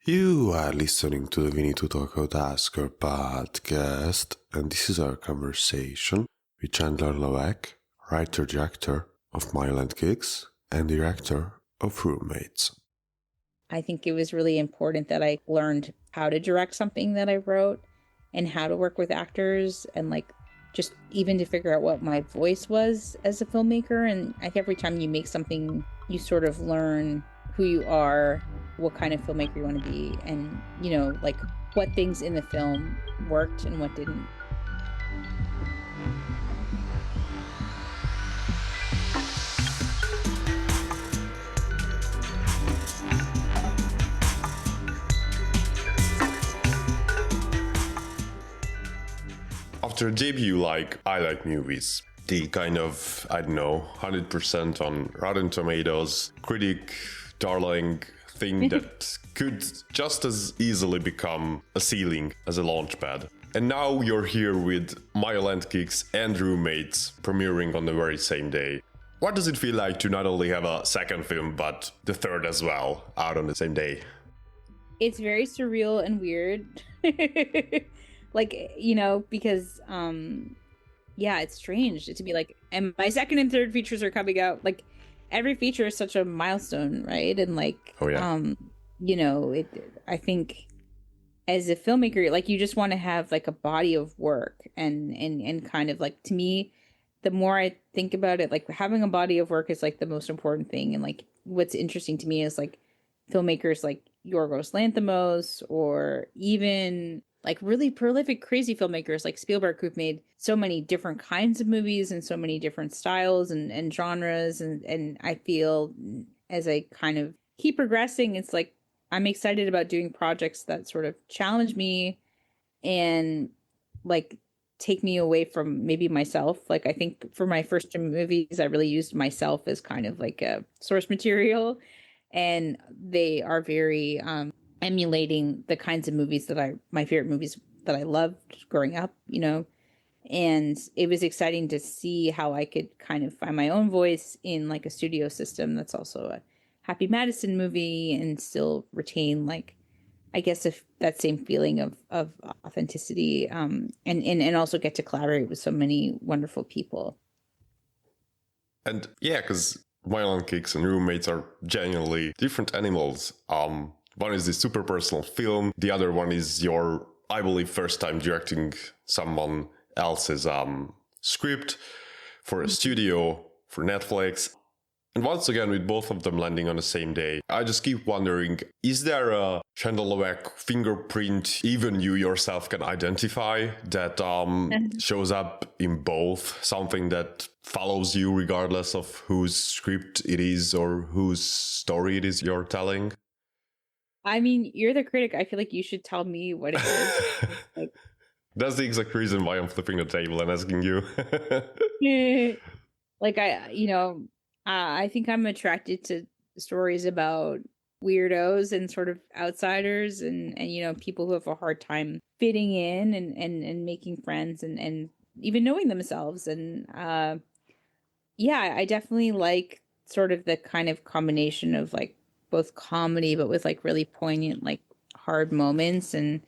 You are listening to the We Need to Talk About Oscar podcast, and this is our conversation with Chandler Levack, writer-director of Myland Kicks and director of Roommates. I think it was really important that I learned how to direct something that I wrote and how to work with actors and just even to figure out what my voice was as a filmmaker. And I think every time you make something, you sort of learn who you are, what kind of filmmaker you want to be, and, what things in the film worked and what didn't. After a debut like I Like Movies, the kind of, 100% on Rotten Tomatoes, critic darling thing that could just as easily become a ceiling as a launchpad. And now you're here with Myland Kicks and Roommates premiering on the very same day. What does it feel like to not only have a second film, but the third as well, out on the same day? It's very surreal and weird. Because, it's strange to be like, and my second and third features are coming out. Like, every feature is such a milestone, right? And I think as a filmmaker, you just want to have a body of work and kind of to me, the more I think about it, having a body of work is the most important thing. And what's interesting to me is filmmakers like Yorgos Lanthimos, or even really prolific, crazy filmmakers like Spielberg, who've made so many different kinds of movies and so many different styles and genres. And I feel as I kind of keep progressing, it's I'm excited about doing projects that sort of challenge me and take me away from maybe myself. I think for my first two movies, I really used myself as kind of a source material, and they are very emulating the kinds of movies my favorite movies that I loved growing up, and it was exciting to see how I could kind of find my own voice in a studio system that's also a Happy Madison movie and still retain I guess if that same feeling of authenticity, and also get to collaborate with so many wonderful people. And yeah, because Myland Kicks and Roommates are genuinely different animals. One is the super personal film. The other one is your, I believe, first time directing someone else's script for a studio, for Netflix. And once again, with both of them landing on the same day, I just keep wondering, is there a Chandler Levack fingerprint even you yourself can identify that shows up in both? Something that follows you regardless of whose script it is or whose story it is you're telling? I mean, you're the critic. I feel like you should tell me what it is. That's the exact reason why I'm flipping the table and asking you. I think I'm attracted to stories about weirdos and sort of outsiders and people who have a hard time fitting in and making friends and even knowing themselves. And I definitely like sort of the kind of combination of both comedy, but with really poignant, hard moments. And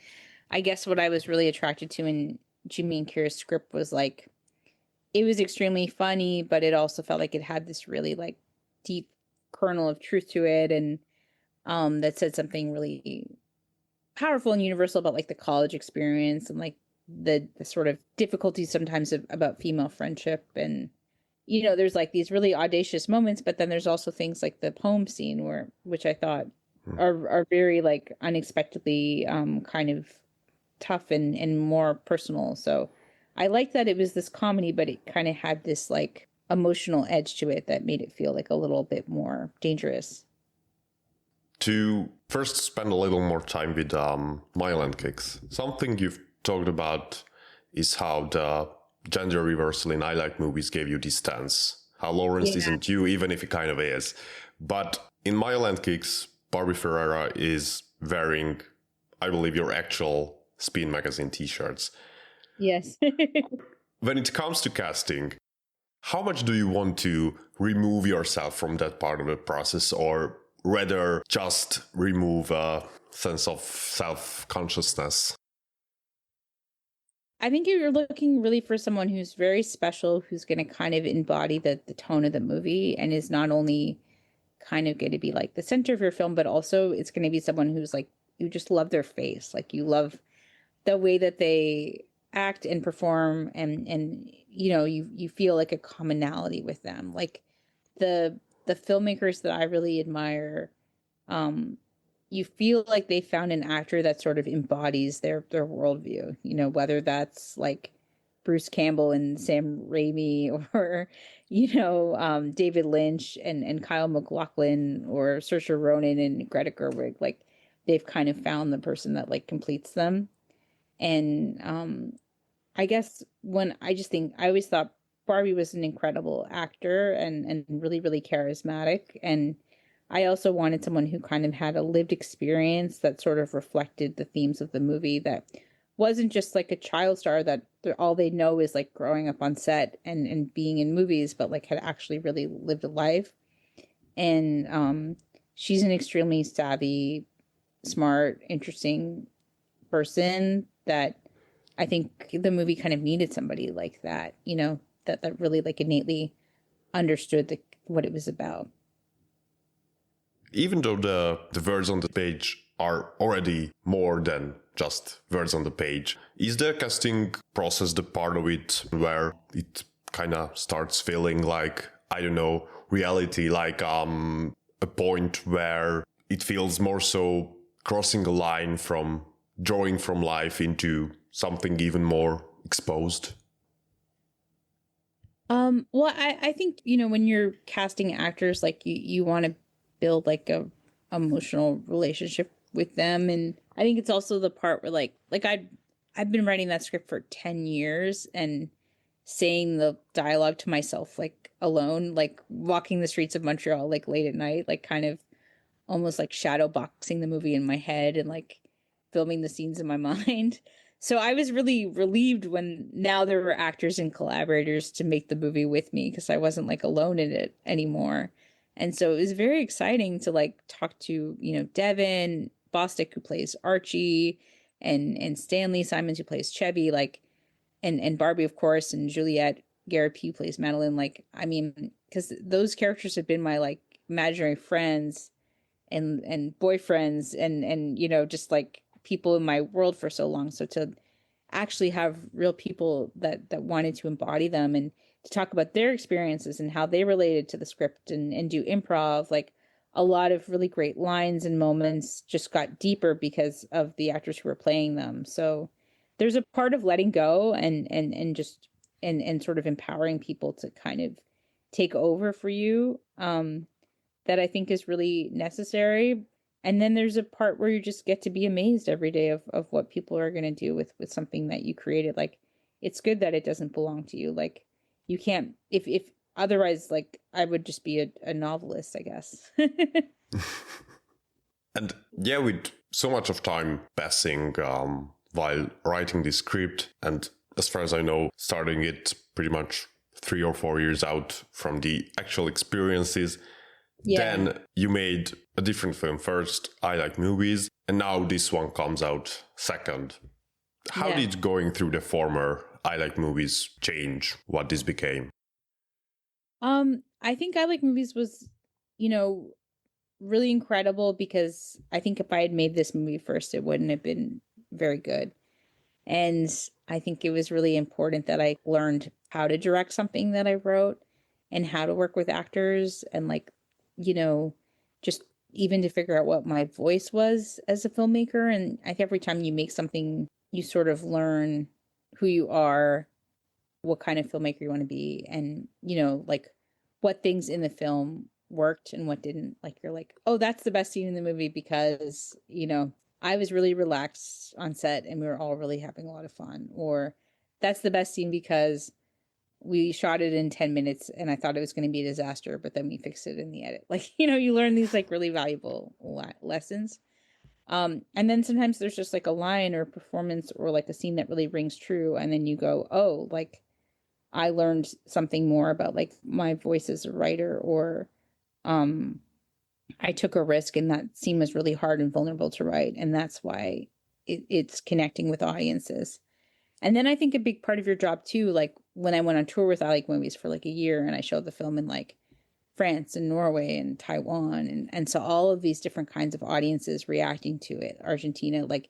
I guess what I was really attracted to in Jimmy and Kira's script was it was extremely funny, but it also felt like it had this really deep kernel of truth to it. And that said something really powerful and universal about the college experience and the sort of difficulties sometimes about female friendship. And there's these really audacious moments, but then there's also things like the poem scene which I thought are very unexpectedly kind of tough and more personal. So I like that it was this comedy, but it kind of had this emotional edge to it that made it feel a little bit more dangerous. To first spend a little more time with Myland Kicks, something you've talked about is how the gender reversal in I Like Movies gave you distance. How Lawrence isn't you, even if he kind of is. But in Myland Kicks, Barbie Ferreira is wearing, I believe, your actual Spin magazine t-shirts. Yes. When it comes to casting, how much do you want to remove yourself from that part of the process, or rather just remove sense of self-consciousness. I think you're looking really for someone who's very special, who's going to kind of embody the tone of the movie, and is not only kind of going to be like the center of your film, but also it's going to be someone who's like, you just love their face. Like you love the way that they act and perform, and you know, you feel like a commonality with them. Like the filmmakers that I really admire, you feel like they found an actor that sort of embodies their worldview, you know, whether that's like Bruce Campbell and Sam Raimi, or David Lynch and Kyle MacLachlan, or Saoirse Ronan and Greta Gerwig. Like they've kind of found the person that like completes them. And I guess I always thought Barbie was an incredible actor and really, really charismatic. And I also wanted someone who kind of had a lived experience that sort of reflected the themes of the movie, that wasn't just like a child star that all they know is like growing up on set and being in movies, but like had actually really lived a life. And she's an extremely savvy, smart, interesting person that I think the movie kind of needed somebody like that, you know, that really like innately understood what it was about. Even though the words on the page are already more than just words on the page, is the casting process the part of it where it kind of starts feeling like, I don't know, reality, like a point where it feels more so crossing a line from drawing from life into something even more exposed? Well, I think, you know, when you're casting actors, like you want to build like a emotional relationship with them. And I think it's also the part where I've been writing that script for 10 years and saying the dialogue to myself, like alone, like walking the streets of Montreal, like late at night, like kind of almost like shadow boxing the movie in my head and like filming the scenes in my mind. So I was really relieved when now there were actors and collaborators to make the movie with me, because I wasn't like alone in it anymore. And so it was very exciting to like talk to, you know, Devin Bostick, who plays Archie, and Stanley Simons, who plays Chevy, like, and Barbie, of course, and Juliette Garrett, who plays Madeline. Like, I mean, because those characters have been my like imaginary friends and boyfriends and you know, just like people in my world for so long. So to actually have real people that wanted to embody them and to talk about their experiences and how they related to the script and do improv, like a lot of really great lines and moments just got deeper because of the actors who were playing them. So there's a part of letting go and just and sort of empowering people to kind of take over for you, that I think is really necessary. And then there's a part where you just get to be amazed every day of what people are going to do with something that you created. Like, it's good that it doesn't belong to you. Like, you can't, if otherwise, like, I would just be a novelist, I guess. And yeah, with so much of time passing while writing this script, and as far as I know, starting it pretty much 3 or 4 years out from the actual experiences, Yeah. then you made a different film first, I Like Movies, and now this one comes out second. How Yeah. did going through the former I Like Movies change what this became? I think I Like Movies was, you know, really incredible, because I think if I had made this movie first, it wouldn't have been very good. And I think it was really important that I learned how to direct something that I wrote and how to work with actors, and like, you know, just even to figure out what my voice was as a filmmaker. And I think every time you make something, you sort of learn who you are, what kind of filmmaker you want to be, and, you know, like what things in the film worked and what didn't. Like, you're like, oh, that's the best scene in the movie because, you know, I was really relaxed on set and we were all really having a lot of fun. Or that's the best scene because we shot it in 10 minutes and I thought it was going to be a disaster, but then we fixed it in the edit. Like, you know, you learn these like really valuable lessons. And then sometimes there's just like a line or a performance or like a scene that really rings true. And then you go, oh, like I learned something more about like my voice as a writer, or, um, I took a risk, and that scene was really hard and vulnerable to write, and that's why it's connecting with audiences. And then I think a big part of your job too, like when I went on tour with I Like Movies for like a year, and I showed the film in like France and Norway and Taiwan, and so all of these different kinds of audiences reacting to it, Argentina, like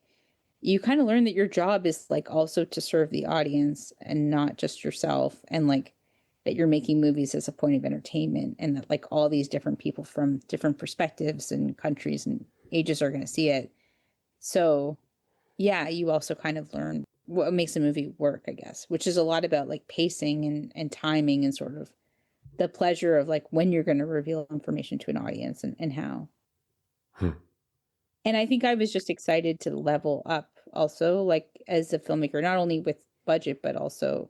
you kind of learn that your job is like also to serve the audience and not just yourself, and like that you're making movies as a point of entertainment, and that like all these different people from different perspectives and countries and ages are going to see it. So yeah, you also kind of learn what makes a movie work, I guess, which is a lot about like pacing and timing, and sort of the pleasure of like when you're going to reveal information to an audience, and how. Hmm. And I think I was just excited to level up also, like as a filmmaker, not only with budget, but also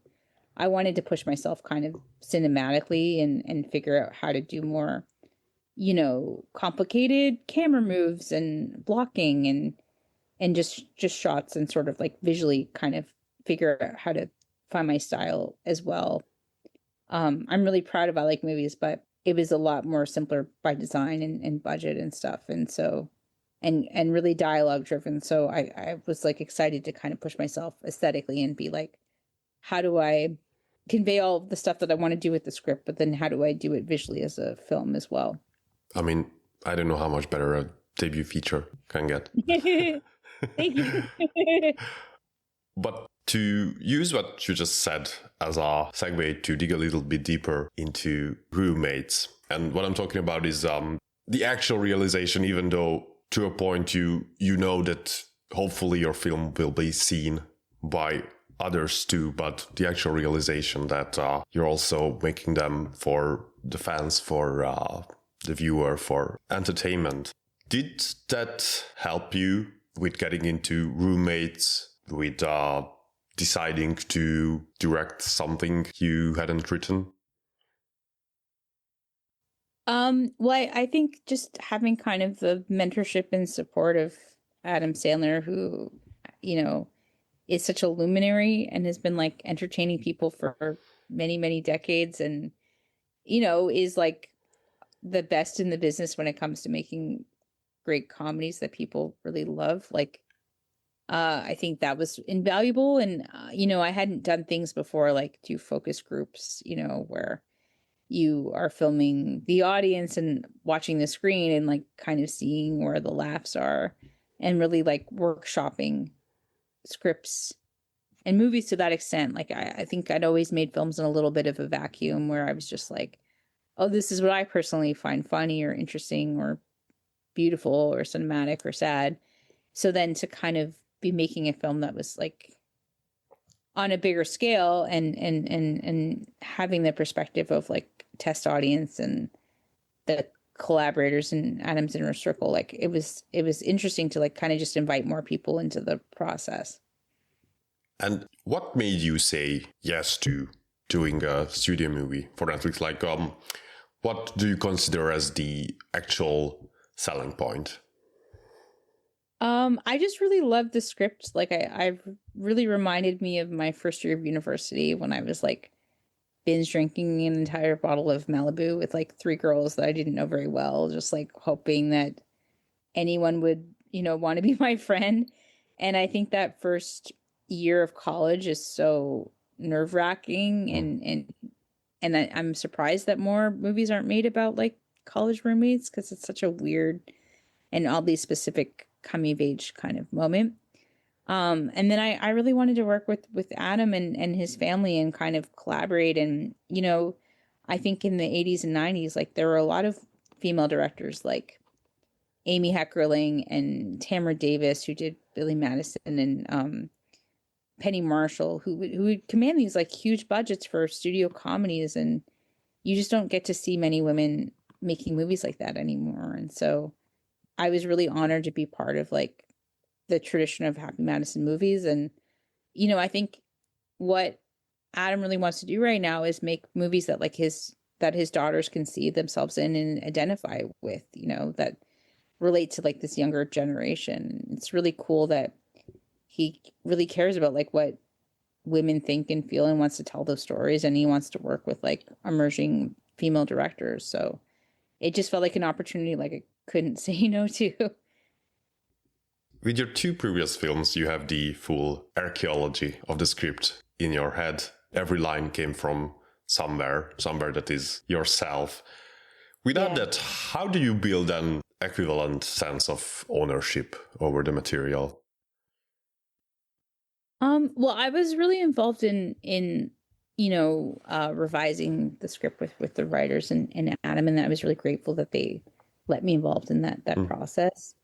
I wanted to push myself kind of cinematically, and figure out how to do more, complicated camera moves and blocking, and just shots, and sort of like visually kind of figure out how to find my style as well. I'm really proud of I Like Movies, but it was a lot more simpler by design, and budget and stuff. And so, and really dialogue driven. So I was like excited to kind of push myself aesthetically, and be like, how do I convey all the stuff that I want to do with the script, but then how do I do it visually as a film as well? I mean, I don't know how much better a debut feature can get. Thank you. But to use what you just said as a segue to dig a little bit deeper into roommates, and what I'm talking about is the actual realization, even though to a point you know that hopefully your film will be seen by others too, but the actual realization that you're also making them for the fans, for the viewer, for entertainment. Did that help you with getting into roommates, with deciding to direct something you hadn't written? Well, I think just having kind of the mentorship and support of Adam Sandler, who, is such a luminary and has been like entertaining people for many, many decades, and, is like the best in the business when it comes to making great comedies that people really love. Like, I think that was invaluable. And, I hadn't done things before, like do focus groups, where you are filming the audience and watching the screen, and like kind of seeing where the laughs are, and really like workshopping scripts and movies to that extent. Like, I think I'd always made films in a little bit of a vacuum, where I was just like, oh, this is what I personally find funny or interesting or beautiful or cinematic or sad. So then to kind of be making a film that was like on a bigger scale, and having the perspective of like test audience and the collaborators in Adam's inner circle, like it was interesting to like kind of just invite more people into the process. And what made you say yes to doing a studio movie for Netflix? Like, what do you consider as the actual selling point? I just really loved the script. Like, I really reminded me of my first year of university, when I was like binge drinking an entire bottle of Malibu with like three girls that I didn't know very well, just like hoping that anyone would, want to be my friend. And I think that first year of college is so nerve-wracking, and I'm surprised that more movies aren't made about like college roommates, because it's such a weird and oddly specific coming of age kind of moment. And then I really wanted to work with Adam and his family, and kind of collaborate. And, I think in the 80s and 90s, like there were a lot of female directors like Amy Heckerling and Tamara Davis, who did Billy Madison, and Penny Marshall, who would command these like huge budgets for studio comedies. And you just don't get to see many women making movies like that anymore. And so I was really honored to be part of like the tradition of Happy Madison movies. And, I think what Adam really wants to do right now is make movies that like that his daughters can see themselves in and identify with, that relate to like this younger generation. It's really cool that he really cares about like what women think and feel, and wants to tell those stories, and he wants to work with like emerging female directors. So it just felt like an opportunity, like couldn't say no to. With your two previous films, you have the full archaeology of the script in your head. Every line came from somewhere that is yourself. Without that, how do you build an equivalent sense of ownership over the material? Well, I was really involved in revising the script with the writers and Adam, and I was really grateful that they let me involved in that process.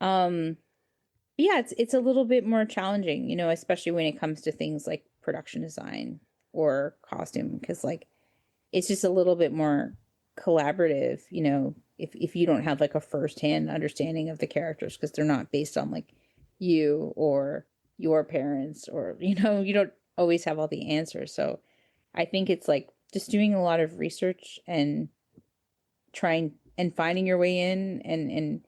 Yeah, it's a little bit more challenging, especially when it comes to things like production design or costume, because like it's just a little bit more collaborative, if you don't have like a firsthand understanding of the characters, because they're not based on like you or your parents, or you don't always have all the answers. So I think it's like just doing a lot of research and trying and finding your way in, and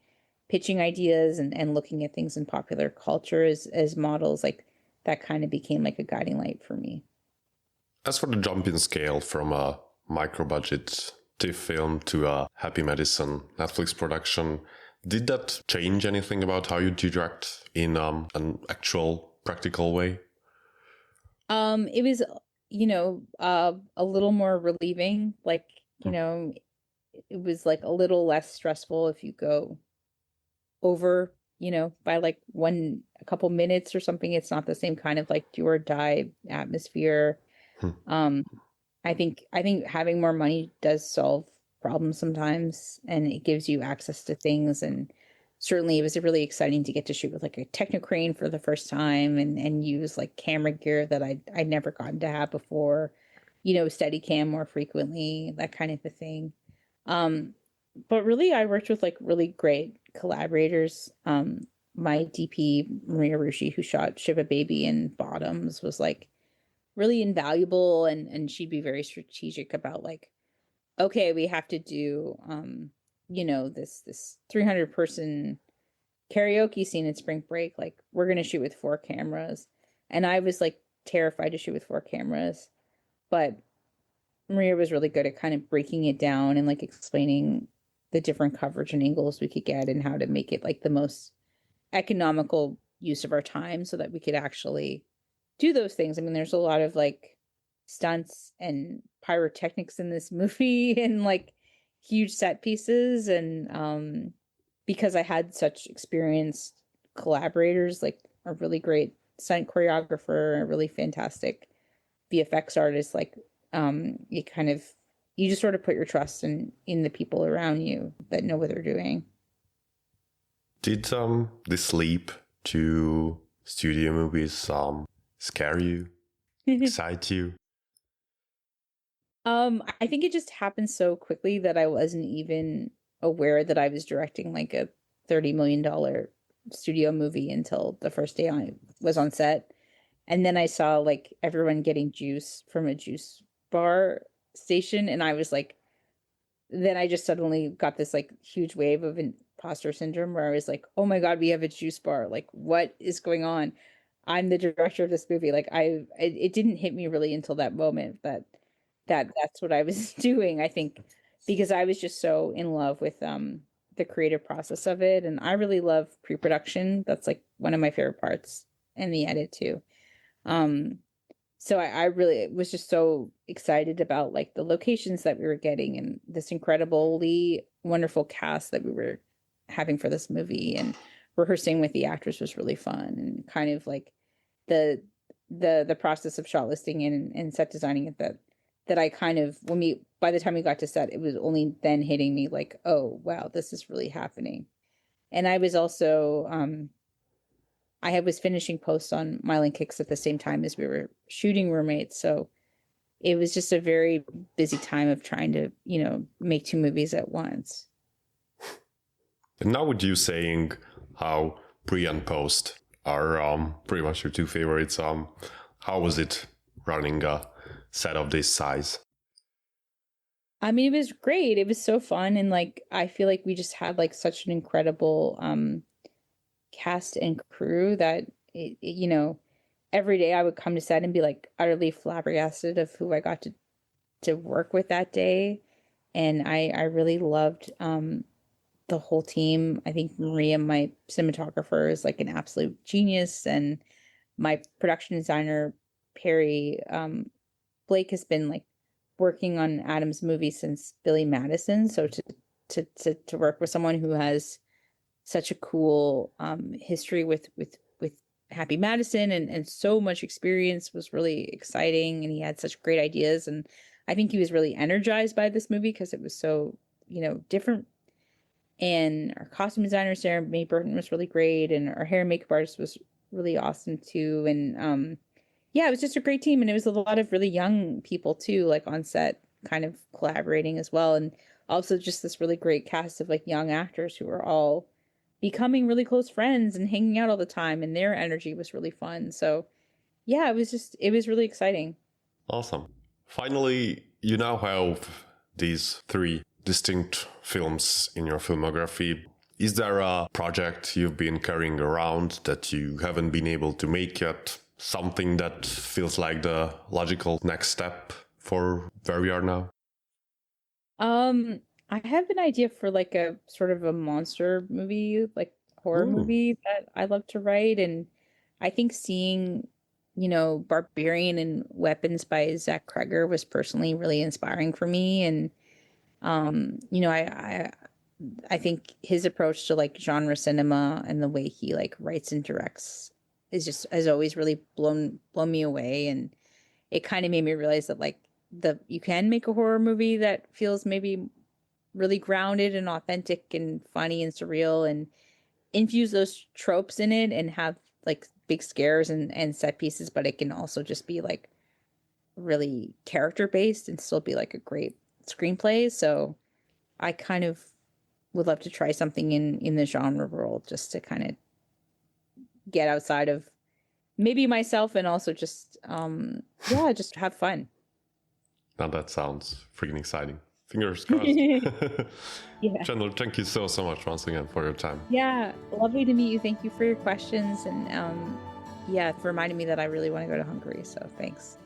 pitching ideas, and looking at things in popular culture as models, like that kind of became like a guiding light for me. As for the jump in scale from a micro budget TIFF film to a Happy Madison Netflix production, did that change anything about how you direct in an actual practical way? It was, a little more relieving. Like, it was like a little less stressful if you go over, by like a couple minutes or something. It's not the same kind of like do or die atmosphere. Um, I think having more money does solve problems sometimes, and it gives you access to things. And certainly it was really exciting to get to shoot with like a technocrane for the first time, and use like camera gear that I'd never gotten to have before, Steadicam more frequently, that kind of a thing. But really I worked with like really great collaborators. My DP, Maria Rushi, who shot Shiva Baby and Bottoms, was like really invaluable, and she'd be very strategic about like, okay, we have to do this 300 person karaoke scene at spring break, like we're going to shoot with 4 cameras. And I was like terrified to shoot with 4 cameras, but Maria was really good at kind of breaking it down and like explaining the different coverage and angles we could get, and how to make it like the most economical use of our time so that we could actually do those things. I mean, there's a lot of like stunts and pyrotechnics in this movie and like huge set pieces. And because I had such experienced collaborators, like a really great stunt choreographer, a really fantastic VFX artist, like you just sort of put your trust in the people around you that know what they're doing. Did this leap to studio movies scare you, excite you? I think it just happened so quickly that I wasn't even aware that I was directing like a $30 million studio movie until the first day I was on set. And then I saw like everyone getting juice from a juice bar station. And I was like, then I just suddenly got this like huge wave of imposter syndrome where I was like, oh my God, we have a juice bar. Like, what is going on? I'm the director of this movie. Like it didn't hit me really until that moment that's what I was doing, I think, because I was just so in love with the creative process of it. And I really love pre-production. That's like one of my favorite parts, and the edit too. So I really was just so excited about like the locations that we were getting, and this incredibly wonderful cast that we were having for this movie, and rehearsing with the actors was really fun. And kind of like the process of shot listing and set designing it, that I kind of, by the time we got to set, it was only then hitting me like, oh wow, this is really happening. And I was also I was finishing posts on Mylan Kicks at the same time as we were shooting Roommates. So it was just a very busy time of trying to, make 2 movies at once. And now with you saying how pre and post are pretty much your 2 favorites, how was it running a set of this size? I mean, it was great. It was so fun. And like, I feel like we just had like such an incredible cast and crew that every day I would come to set and be like utterly flabbergasted of who I got to work with that day. And I really loved the whole team. I think Maria, my cinematographer, is like an absolute genius, and my production designer Perry Blake has been like working on Adam's movie since Billy Madison. So to work with someone who has such a cool history with Happy Madison and so much experience was really exciting, and he had such great ideas, and I think he was really energized by this movie because it was so, different. And our costume designer Sarah May Burton was really great, and our hair and makeup artist was really awesome too. And yeah, it was just a great team, and it was a lot of really young people too, like on set, kind of collaborating as well, and also just this really great cast of like young actors who are all becoming really close friends and hanging out all the time, and their energy was really fun. So yeah, it was really exciting. Awesome. Finally, you now have these three distinct films in your filmography. Is there a project you've been carrying around that you haven't been able to make yet? Something that feels like the logical next step for where we are now? I have an idea for like a sort of a monster movie, like horror Ooh. movie that I love to write. And I think seeing, Barbarian and Weapons by Zach Kreger was personally really inspiring for me. And I think his approach to like genre cinema and the way he like writes and directs has always really blown me away. And it kind of made me realize that like you can make a horror movie that feels maybe really grounded and authentic and funny and surreal, and infuse those tropes in it and have like big scares and set pieces, but it can also just be like really character based and still be like a great screenplay. So I kind of would love to try something in the genre world, just to kind of get outside of maybe myself, and also just yeah, just have fun. Now that sounds freaking exciting. Fingers crossed. Yeah. Chandler, thank you so much once again for your time. Yeah, lovely to meet you. Thank you for your questions, and yeah, for reminding me that I really want to go to Hungary. So thanks.